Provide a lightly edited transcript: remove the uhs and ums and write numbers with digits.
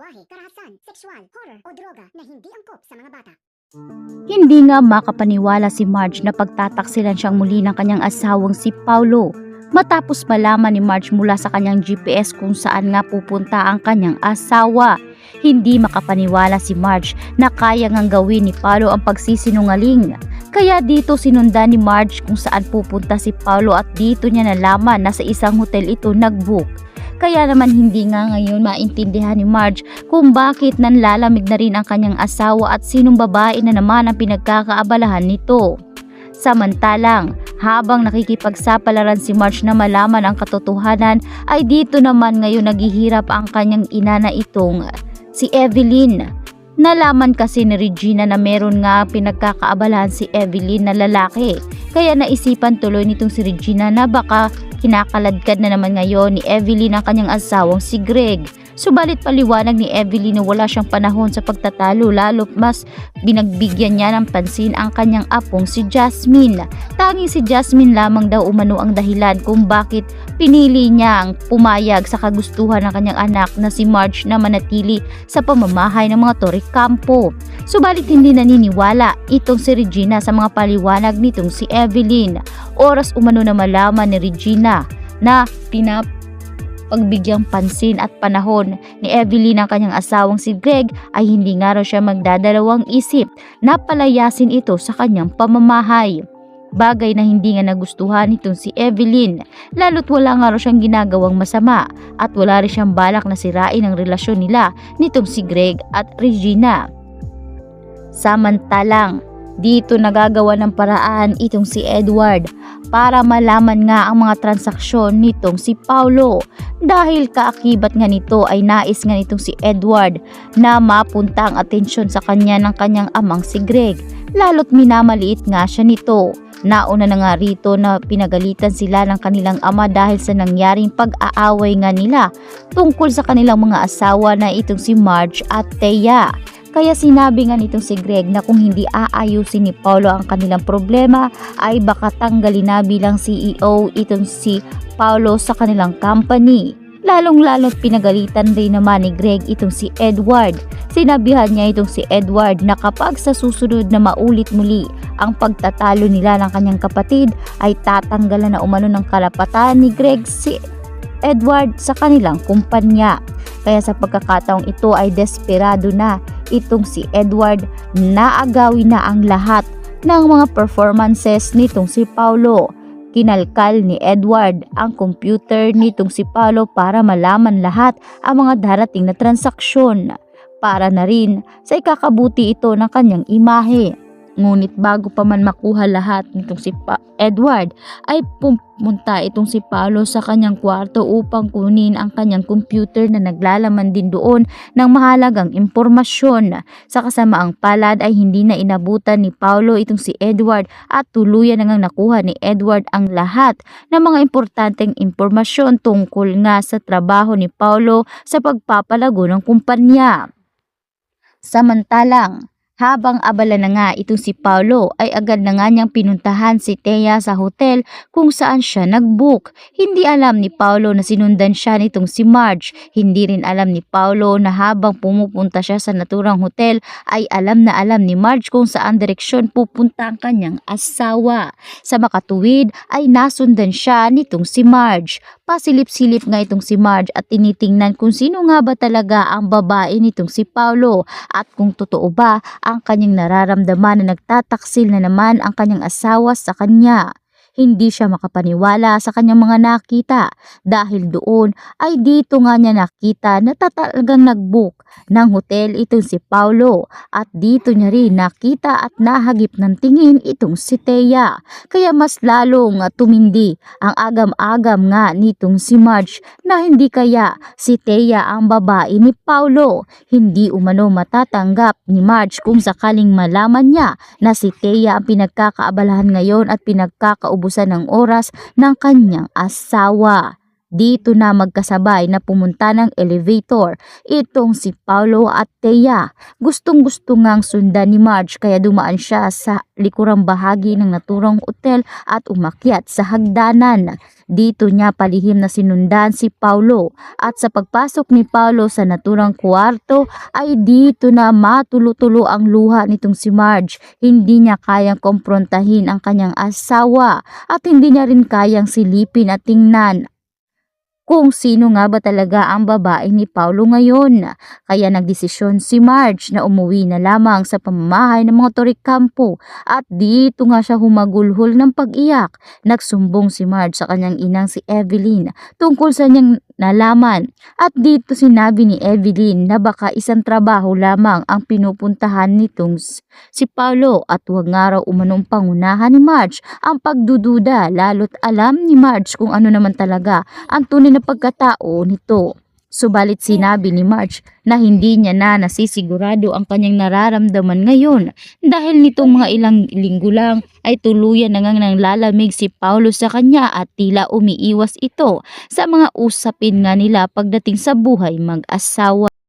lengguwahe, karahasan, sexual, horror o droga na hindi angkop sa mga bata. Hindi nga makapaniwala si Marge na pagtataksilan siyang muli ng kanyang asawang si Paulo matapos malaman ni Marge mula sa kanyang GPS kung saan nga pupunta ang kanyang asawa. Hindi makapaniwala si Marge na kaya ngang gawin ni Paulo ang pagsisinungaling. Kaya dito sinundan ni Marge kung saan pupunta si Paulo at dito niya nalaman na sa isang hotel ito nag-book. Kaya naman hindi nga ngayon maintindihan ni Marge kung bakit nanlalamig na rin ang kanyang asawa at sinong babae na naman ang pinagkakaabalahan nito. Samantalang, habang nakikipagsapalaran si Marge na malaman ang katotohanan, ay dito naman ngayon naghihirap ang kanyang ina na itong si Evelyn. Nalaman kasi ni Regina na meron nga pinagkakaabalahan si Evelyn na lalaki. Kaya naisipan tuloy nitong si Regina na baka kinakaladkad na naman ngayon ni Evelyn ang kanyang asawang si Greg. Subalit paliwanag ni Evelyn na wala siyang panahon sa pagtatalo, lalo mas binagbigyan niya ng pansin ang kanyang apong si Jasmine. Tanging si Jasmine lamang daw umano ang dahilan kung bakit pinili niyang pumayag sa kagustuhan ng kanyang anak na si Marge na manatili sa pamamahay ng mga Torre Campo. Subalit hindi naniniwala itong si Regina sa mga paliwanag nitong si Evelyn. Oras umano na malaman ni Regina na pagbigyang pansin at panahon ni Evelyn ang kanyang asawang si Greg ay hindi nga raw siya magdadalawang isip na palayasin ito sa kanyang pamamahay. Bagay na hindi nga nagustuhan nitong si Evelyn, lalo't wala nga raw siyang ginagawang masama at wala rin siyang balak na sirain ang relasyon nila nitong si Greg at Regina. Samantalang, dito nagagawa ng paraan itong si Edward para malaman nga ang mga transaksyon nitong si Paulo. Dahil kaakibat nga nito ay nais nga nitong si Edward na mapunta ang atensyon sa kanya ng kanyang amang si Greg. Lalo't minamaliit nga siya nito. Nauna na nga rito na pinagalitan sila ng kanilang ama dahil sa nangyaring pag-aaway nga nila tungkol sa kanilang mga asawa na itong si Marge at Thea. Kaya sinabi nga nitong si Greg na kung hindi aayusin ni Paulo ang kanilang problema ay baka tanggalin na bilang CEO itong si Paulo sa kanilang company. Lalong-lalong pinagalitan rin naman ni Greg itong si Edward. Sinabihan niya itong si Edward na kapag sa susunod na maulit muli ang pagtatalo nila ng kanyang kapatid ay tatanggalan na umano ng karapatan ni Greg si Edward sa kanilang kumpanya. Kaya sa pagkakataong ito ay desperado na itong si Edward na agawin na ang lahat ng mga performances nitong si Paulo. Kinalkal ni Edward ang computer nitong si Paulo para malaman lahat ang mga darating na transaksyon para na rin sa ikakabuti ito ng kanyang imahe. Ngunit bago pa man makuha lahat nitong si Edward ay pumunta itong si Paulo sa kanyang kwarto upang kunin ang kanyang computer na naglalaman din doon ng mahalagang impormasyon. Sa kasamaang palad ay hindi na inabutan ni Paulo itong si Edward at tuluyan na ngang nakuha ni Edward ang lahat ng mga importanteng impormasyon tungkol nga sa trabaho ni Paulo sa pagpapalago ng kumpanya. Samantalang, habang abala na nga itong si Paulo ay agad na nga niyang pinuntahan si Thea sa hotel kung saan siya nag-book. Hindi alam ni Paulo na sinundan siya nitong si Marge. Hindi rin alam ni Paulo na habang pumupunta siya sa naturang hotel ay alam na alam ni Marge kung saan direksyon pupunta ang kanyang asawa. Sa makatuwid ay nasundan siya nitong si Marge. Pasilip-silip nga itong si Marge at tinitingnan kung sino nga ba talaga ang babae nitong si Paulo at kung totoo ba ang kanyang nararamdaman na nagtataksil na naman ang kanyang asawa sa kanya. Hindi siya makapaniwala sa kanyang mga nakita dahil doon ay dito nga niya nakita na talagang nag-book ng hotel itong si Paulo at dito niya rin nakita at nahagip ng tingin itong si Thea. Kaya mas lalong tumindi ang agam-agam nga nitong si Marge na hindi kaya si Thea ang babae ni Paulo. Hindi umano matatanggap ni Marge kung sakaling malaman niya na si Thea ang pinagkakaabalahan ngayon at pinagkakaubusan ng oras ng kanyang asawa. Dito na magkasabay na pumunta ng elevator itong si Paulo at Thea. Gustong-gusto ngang sundan ni Marge kaya dumaan siya sa likurang bahagi ng naturang hotel at umakyat sa hagdanan. Dito niya palihim na sinundan si Paulo at sa pagpasok ni Paulo sa naturang kwarto ay dito na matulo-tulo ang luha nitong si Marge. Hindi niya kayang komprontahin ang kanyang asawa at hindi niya rin kayang silipin at tingnan kung sino nga ba talaga ang babae ni Paulo ngayon. Kaya nagdesisyon si Marge na umuwi na lamang sa pamamahay ng mga Torrecampo at dito nga siya humagulhol ng pag-iyak. Nagsumbong si Marge sa kanyang inang si Evelyn tungkol sa niyang nalaman at dito sinabi ni Evelyn na baka isang trabaho lamang ang pinupuntahan nitong si Paulo at huwag nga raw umanong pangunahan ni Marge ang pagdududa lalo't alam ni Marge kung ano naman talaga ang tunay na pagkatao nito. Subalit sinabi ni Marge na hindi niya na nasisigurado ang kanyang nararamdaman ngayon dahil nitong mga ilang linggo lang ay tuluyan na ngang nanglalamig si Paulo sa kanya at tila umiiwas ito sa mga usapin nga nila pagdating sa buhay mag-asawa.